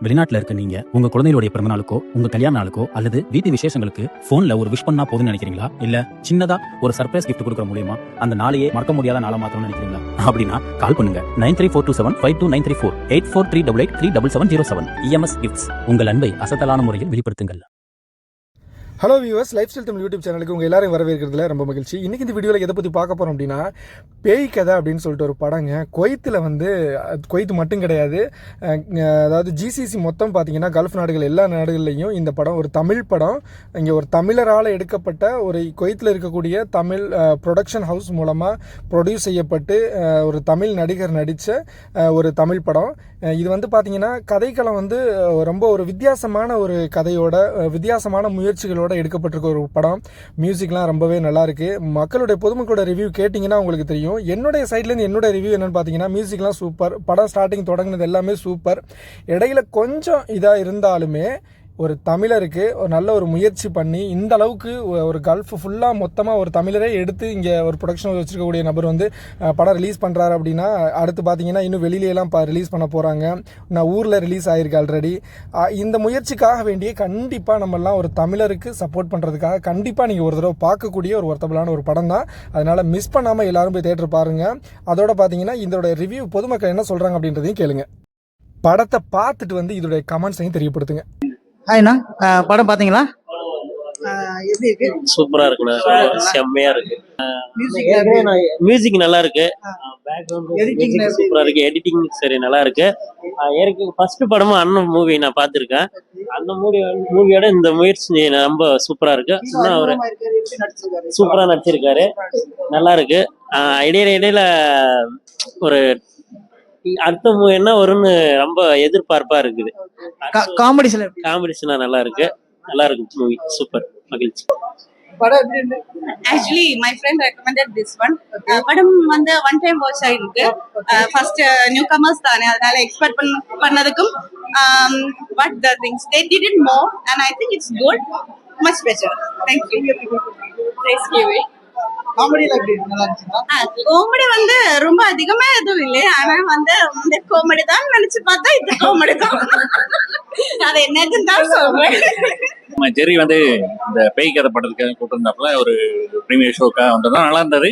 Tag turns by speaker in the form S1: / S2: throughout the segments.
S1: வெளிநாட்டுல இருக்க நீங்க உங்க குழந்தைகளுடைய பிறந்த நாளுக்கோ உங்க கல்யாண நாளுக்கோ அல்லது வீட்டு விசேஷங்களுக்கு போன்ல ஒரு விஷ் பண்ணா போதும்னு நினைக்கிறீங்களா? இல்ல சின்னதா ஒரு சர்ப்ரைஸ் கிஃப்ட் கொடுக்கற மூலியமா அந்த நாளையே மறக்க முடியாத நாளா மாத்தணும்னு நினைக்கிறீங்களா? அப்படின்னா கால் பண்ணுங்க 9342752934 8438837707. EMS Gifts. உங்கள் அன்பை அசத்தலான முறையில் வெளிப்படுத்துங்கள்.
S2: Hello viewers, lifestyle Tamil YouTube சேனலுக்கு உங்கள் எல்லாரும் வரவேற்கிறதுல ரொம்ப மகிழ்ச்சி. இன்றைக்கி இந்த வீடியோவில் எதை பற்றி பார்க்க போகிறோம் அப்படின்னா, பேய் கதை அப்படின்னு சொல்லிட்டு ஒரு படங்க. குவைத்தில் குவைத்து மட்டும் கிடையாது, அதாவது ஜிசிசி மொத்தம் பார்த்தீங்கன்னா கல்ஃப் நாடுகள் எல்லா நாடுகள்லையும் இந்த படம் ஒரு தமிழ் படம். இங்கே ஒரு தமிழரால் எடுக்கப்பட்ட ஒரு குவைத்தில் இருக்கக்கூடிய தமிழ் ப்ரொடக்ஷன் ஹவுஸ் மூலமாக ப்ரொடியூஸ் செய்யப்பட்டு ஒரு தமிழ் நடிகர் நடித்த ஒரு தமிழ் படம். இது பார்த்தீங்கன்னா கதைக்களம் ரொம்ப ஒரு வித்தியாசமான ஒரு கதையோட வித்தியாசமான முயற்சிகளோட எடுக்கப்பட்டிருக்க ஒரு படம். மியூசிக்லாம் ரொம்பவே நல்லா இருக்கு. பொதுமக்களோட ரிவ்யூ கேட்டிங்கன்னா உங்களுக்கு தெரியும். என்னுடைய சைட்லேருந்து என்னோட ரிவ்யூ என்னன்னு பார்த்தீங்கன்னா, மியூசிக்லாம் சூப்பர், படம் ஸ்டார்டிங் தொடங்கினது எல்லாமே சூப்பர். இடையில கொஞ்சம் இதாக இருந்தாலுமே ஒரு தமிழருக்கு ஒரு நல்ல ஒரு முயற்சி பண்ணி இந்த அளவுக்கு ஒரு கல்ஃப் ஃபுல்லாக மொத்தமாக ஒரு தமிழரே எடுத்து இங்கே ஒரு ப்ரொடக்ஷன் வச்சுருக்கக்கூடிய நபர் படம் ரிலீஸ் பண்ணுறாரு அப்படின்னா, அடுத்து பார்த்தீங்கன்னா இன்னும் வெளியிலலாம் ரிலீஸ் பண்ண போகிறாங்க. நான் ஊரில் ரிலீஸ் ஆகிருக்கு ஆல்ரெடி. இந்த முயற்சிக்காக வேண்டிய கண்டிப்பாக நம்மெல்லாம் ஒரு தமிழருக்கு சப்போர்ட் பண்ணுறதுக்காக கண்டிப்பாக நீங்கள் ஒரு தடவை பார்க்கக்கூடிய ஒரு ஒர்த்தபிளான ஒரு படம் தான். அதனால் மிஸ் பண்ணாமல் எல்லாரும் போய் தேட்டர் பாருங்கள். அதோட பார்த்தீங்கன்னா இதோட ரிவ்யூ பொதுமக்கள் என்ன சொல்கிறாங்க அப்படின்றதையும் கேளுங்க. படத்தை பார்த்துட்டு இதோடைய கமெண்ட்ஸையும் தெரியப்படுத்துங்க.
S3: ஹாய்ண்ணா, படம் பாத்தீங்களா? எப்படி இருக்கு?
S4: சூப்பரா இருக்குண்ணா, செம்மையா இருக்கு. மியூசிக் நல்லா இருக்கு, சூப்பரா இருக்கு, எடிட்டிங் சரி நல்லா இருக்கு. எனக்கு ஃபர்ஸ்ட் படமும் அண்ணன் மூவி நான் பார்த்திருக்கேன். அந்த மூவியோட இந்த முயற்சி ரொம்ப சூப்பரா இருக்கு. இன்னும் அவரு சூப்பரா நடிச்சிருக்காரு, நல்லா இருக்கு. இடையில ஒரு அடுத்த மூவி என்ன வரும்னு ரொம்ப எதிர்பார்ப்பா இருக்குது. காமெடிஷன் நல்லா இருக்கு மூவி, சூப்பர், மகிழ்ச்சி.
S5: Actually, my friend recommended this one. படம் one time watch ஆயிருக்கு. First newcomers தானே, அதனால expect பண்ணதுக்கும் but the things they did it more and I think it's good, much better. Thank you. Praise give it.
S3: Comedy
S5: ரொம்ப அதிகமா எதுவும் இல்லை, ஆனா இந்த காமெடி தான் நினைச்சு பார்த்தா இது காமெடி தான். அது என்னதுன்னு தான் சொல்றேன்.
S6: ஜெரி இந்த பேய் கதை படத்துக்கு கூட்டிருந்தாப்புல ஒரு ப்ரீமியர் ஷோக்காக வந்ததும் நல்லா இருந்தது.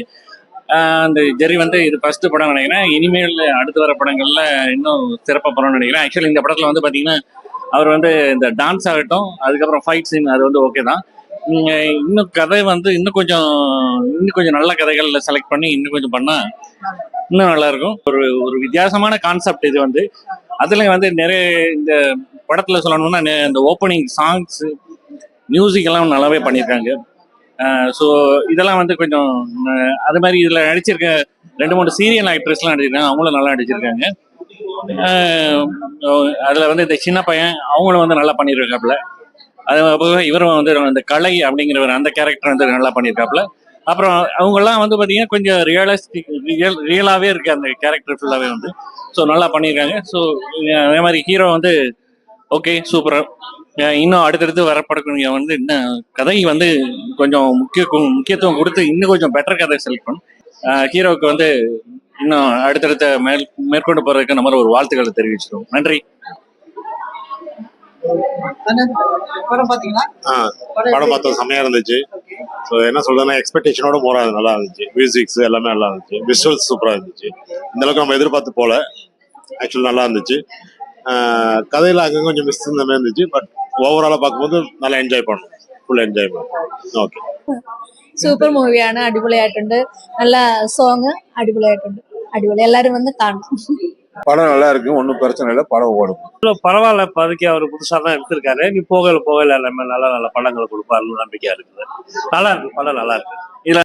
S6: அந்த ஜெரி இது ஃபர்ஸ்ட் படம் நினைக்கிறேன். இனிமேல் அடுத்து வர படங்கள்ல இன்னும் சிறப்பாக படம்னு நினைக்கிறேன். ஆக்சுவலி இந்த படத்துல பார்த்தீங்கன்னா அவர் இந்த டான்ஸ் ஆகட்டும், அதுக்கப்புறம் ஃபைட் சீன் அது ஓகே தான். இன்னும் கதை இன்னும் கொஞ்சம் நல்ல கதைகள் செலக்ட் பண்ணி இன்னும் கொஞ்சம் பண்ணா இன்னும் நல்லா இருக்கும். ஒரு வித்தியாசமான கான்செப்ட் இது. அதுல நிறைய இந்த படத்துல சொல்லணும்னா இந்த ஓப்பனிங் சாங்ஸ், மியூசிக் எல்லாம் நல்லாவே பண்ணியிருக்காங்க. ஸோ இதெல்லாம் கொஞ்சம் அது மாதிரி இதுல நடிச்சிருக்க 2-3 சீரியல் ஆக்ட்ரஸ்லாம் நடிச்சிருக்காங்க, அவங்களும் நல்லா நடிச்சிருக்காங்க. அதுல இந்த சின்ன பையன் அவங்களும் நல்லா பண்ணியிருக்காப்புல. அது இவரும் இந்த கலை அப்படிங்கிறவர் அந்த கேரக்டர் நல்லா பண்ணியிருக்காப்புல. அப்புறம் அவங்கெல்லாம் பார்த்தீங்கன்னா கொஞ்சம் ரியலாகவே இருக்கு அந்த கேரக்டர் ஃபுல்லாகவே ஸோ நல்லா பண்ணியிருக்காங்க. ஸோ அதே மாதிரி ஹீரோ ஓகே, சூப்பராக. இன்னும் அடுத்தடுத்து வரப்படக்கூடிய இன்னும் கதை கொஞ்சம் முக்கியத்துவம் கொடுத்து இன்னும் கொஞ்சம் பெட்டர் கதை செலக்ட் பண்ணும். ஹீரோவுக்கு இன்னும் அடுத்தடுத்த மேற்கொண்டு போறதுக்கு நம்ம ஒரு வாழ்த்துக்களை தெரிவிச்சிடும். நன்றி.
S3: படம் பாத்தீங்களா?
S7: படம் பார்த்தா செம்மையா இருந்துச்சு. ஸோ என்ன சொல்றதுன்னா, எக்ஸ்பெக்டேஷனோட போற நல்லா இருந்துச்சு. மியூசிக்ஸ் எல்லாமே நல்லா இருந்துச்சு, விஷுவல்ஸ் சூப்பரா இருந்துச்சு. இந்த அளவுக்கு நம்ம எதிர்பார்த்து போல. ஆக்சுவலி நல்லா இருந்துச்சு. கதையில அங்கே கொஞ்சம் மிஸ் இருந்த மாதிரி இருந்துச்சு. பட் ஓவராலா பார்க்கும்போது நல்லா என்ஜாய் பண்ணோம், ഫുൾ എൻജോയ് பண்ணோம். ഓക്കെ,
S8: സൂപ്പർ മൂവിയാണ്, അടിപൊളിയായിട്ടുണ്ട്. നല്ല സോങ് അടിപൊളിയായിട്ടുണ്ട്. അടിപൊളി, എല്ലാവരും കാണണം.
S9: படம் நல்லா இருக்கு, ஒன்றும் பிரச்சனை இல்லை, படம் ஓடும்.
S4: பரவாயில்ல, இப்போதைக்கு அவர் புதுசாக தான் எடுத்திருக்காரு. நீ போகல எல்லாமே நல்ல நல்ல படங்களை கொடுப்பாருன்னு நம்பிக்கையா இருக்குது. நல்லா இருக்கு, படம் நல்லா இருக்கு. இதுல